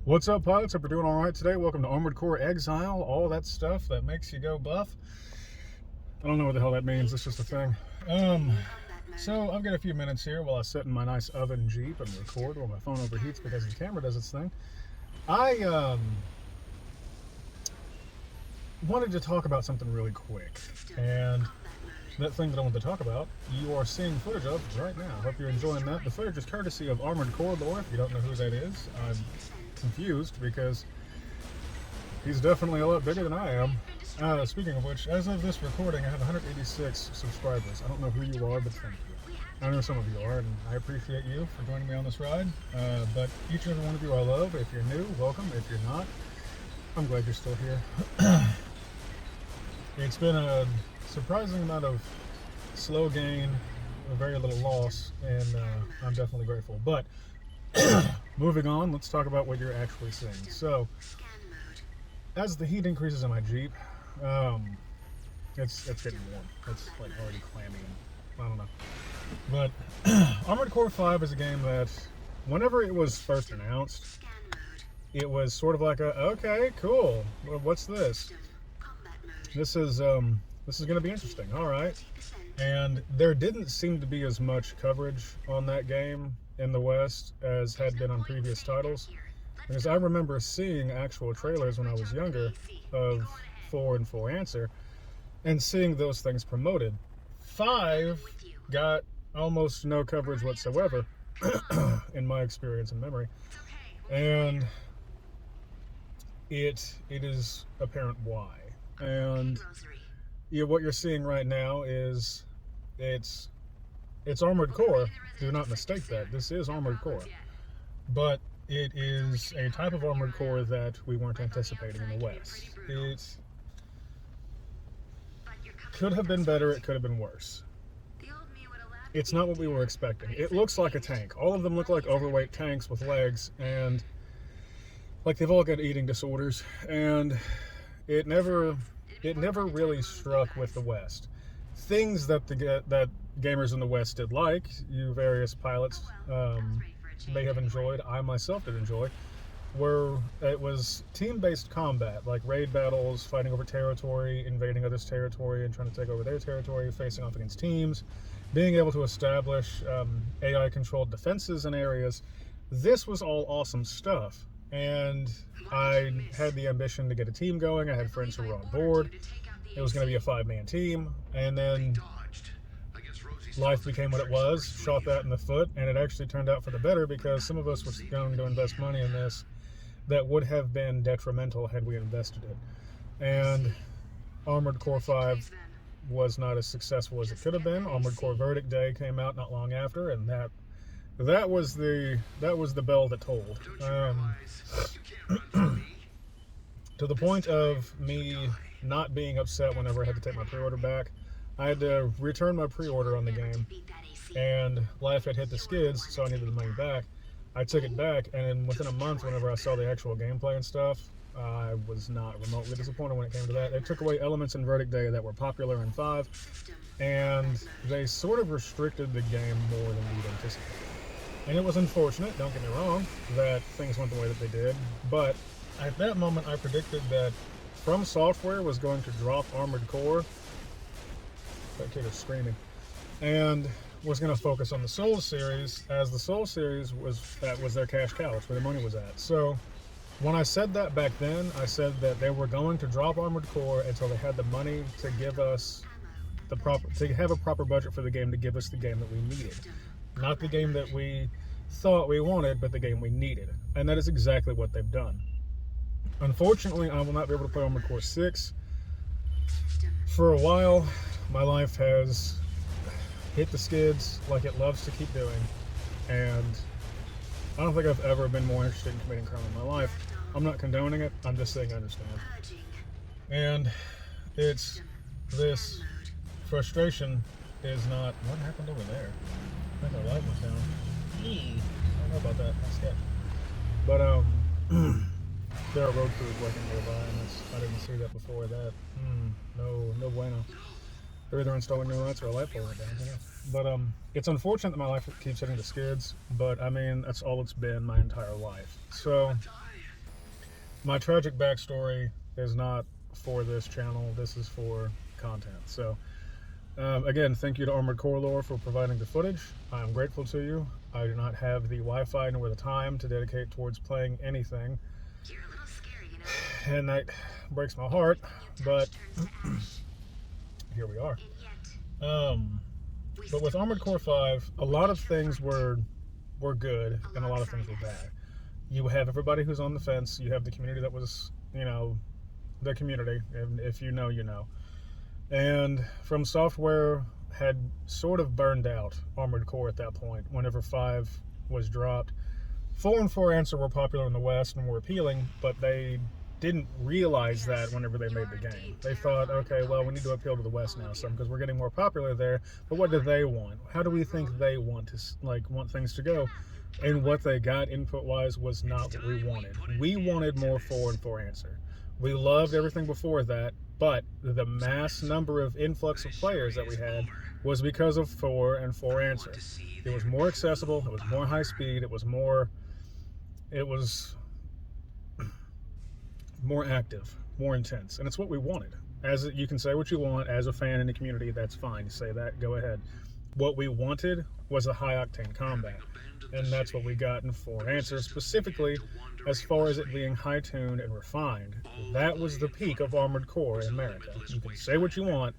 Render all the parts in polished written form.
What's up, pilots? Hope you're doing all right today. Welcome to Armored Core Exile, all that stuff that makes you go buff. I don't know what the hell that means. It's just a thing. So I've got a few minutes here while I sit in my nice oven Jeep and record while my phone overheats because the camera does its thing. I wanted to talk about something really quick, and that thing that I want to talk about, you are seeing footage of right now. Hope you're enjoying that. The footage is courtesy of Armored Core lore. If you don't know who that is, I'm confused because he's definitely a lot bigger than I am. Speaking of which, as of this recording, I have 186 subscribers. I don't know who you are, but thank you. I know some of you are, and I appreciate you for joining me on this ride. But each and every one of you I love. If you're new, welcome. If you're not, I'm glad you're still here. It's been a surprising amount of slow gain, very little loss, and I'm definitely grateful. But moving on, let's talk about what you're actually seeing. So, as the heat increases in my Jeep, it's getting warm. It's like already clammy. I don't know. But Armored Core 5 is a game that, whenever it was first announced, it was sort of like okay, cool. Well, what's this? This is going to be interesting. All right. And there didn't seem to be as much coverage on that game in the West as had been on previous titles. Because I remember seeing actual trailers when I was younger of 4 and 4 Answer and seeing those things promoted. 5 got almost no coverage whatsoever in my experience and memory. And it is apparent why. And what you're seeing right now is it's Armored Core. Do not mistake that. This is Armored Core. But it is a type of Armored Core that we weren't anticipating in the West. It could have been better, it could have been worse. It's not what we were expecting. It looks like a tank. All of them look like overweight tanks with legs, and like they've all got eating disorders, and it never really struck with the West. Things that that gamers in the West did like, you various pilots may have enjoyed, I myself did enjoy, it was team-based combat, like raid battles, fighting over territory, invading others' territory and trying to take over their territory, facing off against teams, being able to establish AI-controlled defenses in areas. This was all awesome stuff, and I had the ambition to get a team going. I had friends who were on board. It was going to be a 5-man team, and then life became what it was, shot that in the foot, and it actually turned out for the better because some of us were going to invest money in this that would have been detrimental had we invested it. And Armored Core 5 was not as successful as it could have been. Armored Core Verdict Day came out not long after, and that was the bell that tolled. To the point of me not being upset whenever I had to take my pre-order back. I had to return my pre-order on the game, and life had hit the skids, so I needed the money back. I took it back, and within a month, whenever I saw the actual gameplay and stuff, I was not remotely disappointed when it came to that. They took away elements in Verdict Day that were popular in 5, and they sort of restricted the game more than we'd anticipated. And it was unfortunate, don't get me wrong, that things went the way that they did, but at that moment I predicted that From Software was going to drop Armored Core. That kid is screaming. And was going to focus on the Soul series, as the Soul series was their cash cow. That's where the money was at. So when I said that back then, I said that they were going to drop Armored Core until they had the money to give us to have a proper budget for the game, to give us the game that we needed. Not the game that we thought we wanted, but the game we needed. And that is exactly what they've done. Unfortunately, I will not be able to play Armored Core 6 for a while. My life has hit the skids like it loves to keep doing, and I don't think I've ever been more interested in committing crime in my life. I'm not condoning it, I'm just saying I understand. And it's this frustration is not... What happened over there? I think our light went down. I don't know about that, that's sketch. But there are road crews working nearby, and I didn't see that before that. No bueno. They're either installing new lights or a light pole went down. Yeah. But it's unfortunate that my life keeps hitting the skids, but I mean, that's all it's been my entire life. So my tragic backstory is not for this channel. This is for content. So, again, thank you to Armored Core Lore for providing the footage. I'm grateful to you. I do not have the Wi-Fi nor the time to dedicate towards playing anything. You're a little scary, you know? And that breaks my heart, but here we are. But with Armored Core 5, a lot of things were good and a lot of things were bad. You have everybody who's on the fence. You have the community that was, the community. And if you know, you know. And From Software had sort of burned out Armored Core at that point whenever 5 was dropped. 4 and 4 Answer were popular in the West and more appealing, but they didn't realize that whenever they made the game. They thought, okay, well, we need to appeal to the West now, some because we're getting more popular there. But what do they want? How do we think they want to want things to go? And what they got input-wise was not what we wanted. We wanted more 4 and 4 Answer. We loved everything before that, but the mass number of influx of players that we had was because of 4 and 4 Answer. It was more accessible. It was more high speed. It was more active, more intense, and it's what we wanted. As you can say what you want as a fan in the community, that's fine. You say that, go ahead. What we wanted was a high-octane combat, and that's what we got in 4 Answer, specifically as far as it being high-tuned and refined. That was the peak of Armored Core in America. You can say what you want,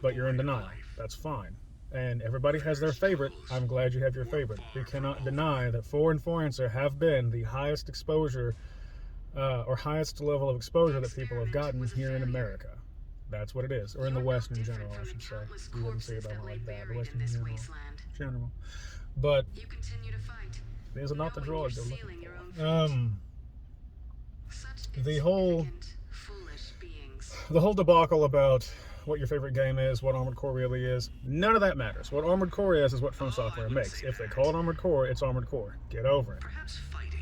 but you're in denial. That's fine. And everybody has their favorite. I'm glad you have your favorite. We cannot deny that 4 and 4 Answer have been the highest exposure or highest level of exposure that people have gotten here in America. That's what it is. Or in the West in general, I should say. You wouldn't say about it like that. The West in general. But these are not the droids they're looking for. The whole debacle about what your favorite game is, what Armored Core really is, none of that matters. What Armored Core is what From Software makes. If they call it Armored Core, it's Armored Core. Get over it.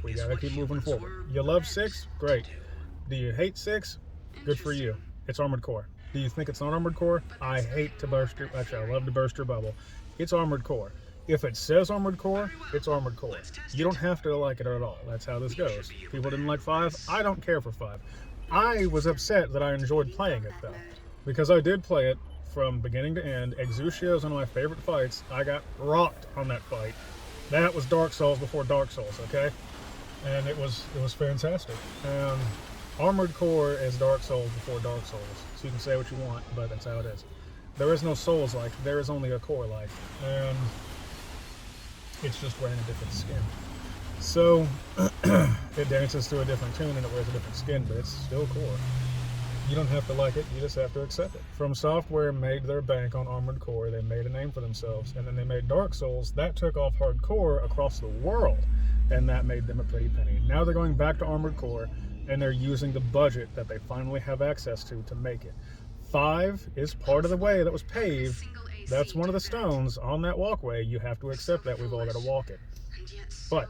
We gotta keep moving forward. You love 6? Great. Do you hate 6? Good for you. It's Armored Core. Do you think it's not Armored Core? I hate to burst your... Actually, I love to burst your bubble. It's Armored Core. If it says Armored Core, it's Armored Core. You don't have to like it at all. That's how this goes. People didn't like 5. I don't care for 5. I was upset that I enjoyed playing it, though. Because I did play it from beginning to end. Exutia is one of my favorite fights. I got rocked on that fight. That was Dark Souls before Dark Souls, okay? And it was fantastic. Armored Core is Dark Souls before Dark Souls. So you can say what you want, but that's how it is. There is no Souls-like. There is only a Core-like. And it's just wearing a different skin. So, it dances to a different tune and it wears a different skin, but it's still Core. You don't have to like it, you just have to accept it. From Software made their bank on Armored Core. They made a name for themselves, and then they made Dark Souls. That took off hardcore across the world, and that made them a pretty penny. Now they're going back to Armored Core, and they're using the budget that they finally have access to make it. 5 is part of the way that was paved. That's one of the stones on that walkway. You have to accept that. We've all got to walk it. But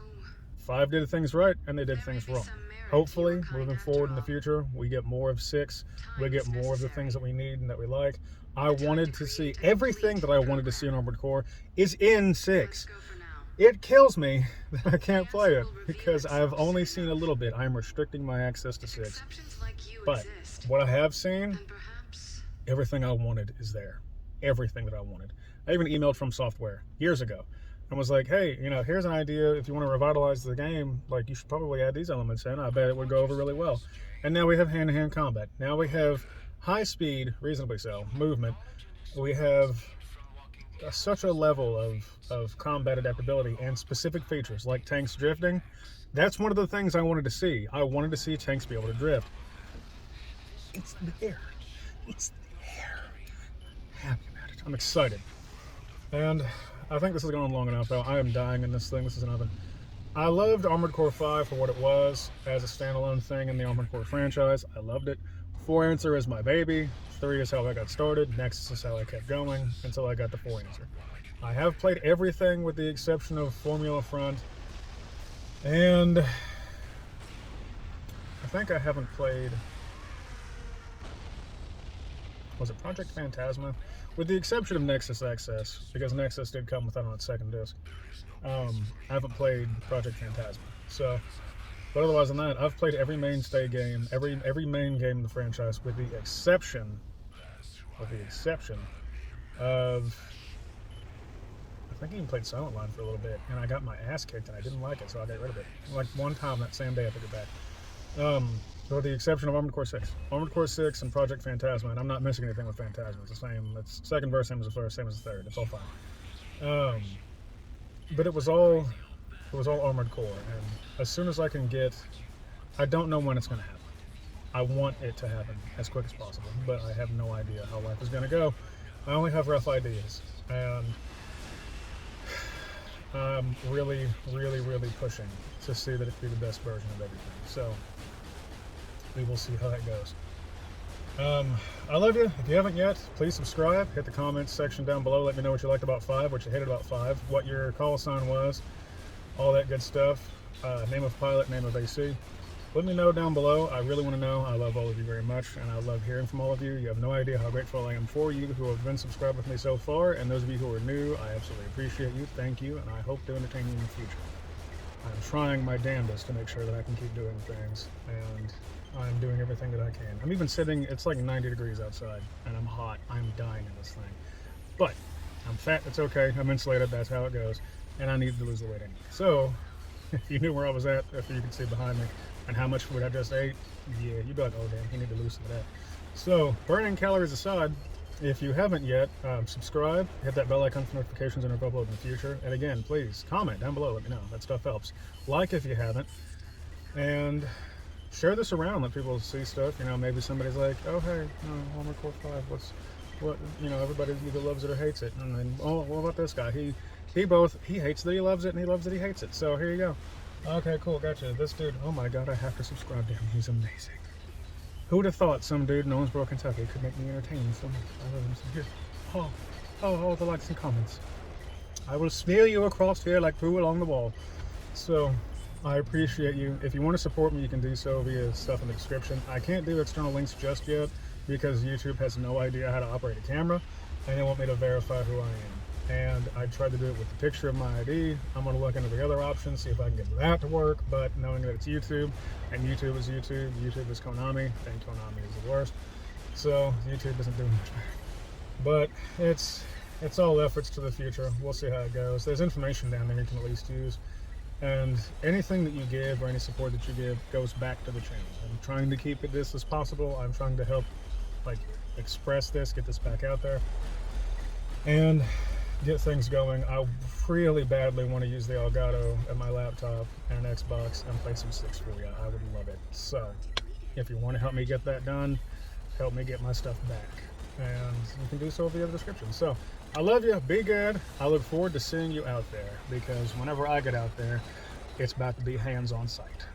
5 did things right, and they did things wrong. Hopefully, moving forward in the future, we get more of 6. We get more of the things that we need and that we like. I wanted to see everything that I wanted to see in Armored Core is in 6. It kills me that I can't play it because I've only seen a little bit. I'm restricting my access to 6. But what I have seen, everything I wanted is there. Everything that I wanted. I even emailed From Software years ago and was like, hey, here's an idea. If you want to revitalize the game, you should probably add these elements in. I bet it would go over really well. And now we have hand-to-hand combat. Now we have high speed, reasonably so, movement. We have such a level of combat adaptability and specific features like tanks drifting. That's one of the things I wanted to see. I wanted to see tanks be able to drift. It's there. It's there. I'm happy about it. I'm excited. And I think this has gone long enough, though. I am dying in this thing. This is an oven. I loved Armored Core 5 for what it was as a standalone thing in the Armored Core franchise. I loved it. 4 Answer is my baby. 3 is how I got started. Nexus is how I kept going until I got to 4 Answer. I have played everything with the exception of Formula Front. And I think I haven't played... Was it Project Phantasma? With the exception of Nexus Access, because Nexus did come with that on its second disc. I haven't played Project Phantasma. So, But otherwise than that, I've played every mainstay game, every main game in the franchise, with the exception of, I think I even played Silent Line for a little bit, and I got my ass kicked, and I didn't like it, so I got rid of it. Like one time that same day, I took it back. With the exception of Armored Core 6. Armored Core 6 and Project Phantasma, and I'm not missing anything with Phantasma. It's the same. It's second verse, same as the first, same as the third. It's all fine. But it was all Armored Core, and as soon as I can get, I don't know when it's going to happen. I want it to happen as quick as possible, but I have no idea how life is going to go. I only have rough ideas, and I'm really, really, really pushing to see that it be the best version of everything. So we will see how that goes. I love you. If you haven't yet, please subscribe. Hit the comments section down below. Let me know what you liked about 5, what you hated about 5, what your call sign was, all that good stuff. Name of pilot, name of A.C.E. Let me know down below. I really want to know. I love all of you very much, and I love hearing from all of you. You have no idea how grateful I am for you who have been subscribed with me so far, and those of you who are new, I absolutely appreciate you. Thank you, and I hope to entertain you in the future. I'm trying my damnedest to make sure that I can keep doing things, and I'm doing everything that I can. I'm even sitting, it's like 90 degrees outside, and I'm hot. I'm dying in this thing. But I'm fat, it's okay. I'm insulated, that's how it goes. And I need to lose the weight anyway. So, if you knew where I was at, if you could see behind me, and how much food I just ate, yeah, you'd be like, oh damn, you need to lose some of that. So, burning calories aside, if you haven't yet, subscribe, hit that bell icon for notifications and upload in the future. And again, please comment down below, let me know. That stuff helps. Like if you haven't, and share this around, let people see stuff. You know, maybe somebody's like, oh hey, Armored Core 5, what, you know, everybody either loves it or hates it. And then, oh, what about this guy? He hates that he loves it, and he loves that he hates it. So here you go. Okay, cool, gotcha. This dude, oh my god, I have to subscribe to him. He's amazing. Who would have thought some dude in Owensboro, Kentucky could make me entertaining so much? I love him so here. Oh, the likes and comments. I will smear you across here like poo along the wall. So, I appreciate you. If you want to support me, you can do so via stuff in the description. I can't do external links just yet because YouTube has no idea how to operate a camera, and they want me to verify who I am. And I tried to do it with the picture of my ID. I'm going to look into the other options, see if I can get that to work, but knowing that it's YouTube, and YouTube is YouTube, YouTube is Konami, and Konami is the worst. So YouTube isn't doing much better. But it's all efforts to the future. We'll see how it goes. There's information down there you can at least use. And anything that you give or any support that you give goes back to the channel. I'm trying to keep it this as possible. I'm trying to help express this, get this back out there, and get things going. I really badly want to use the Elgato at my laptop and an Xbox and play some 6 for you. I would love it. So if you want to help me get that done, help me get my stuff back. And you can do so via the description. So I love you. Be good. I look forward to seeing you out there, because whenever I get out there, it's about to be hands on sight.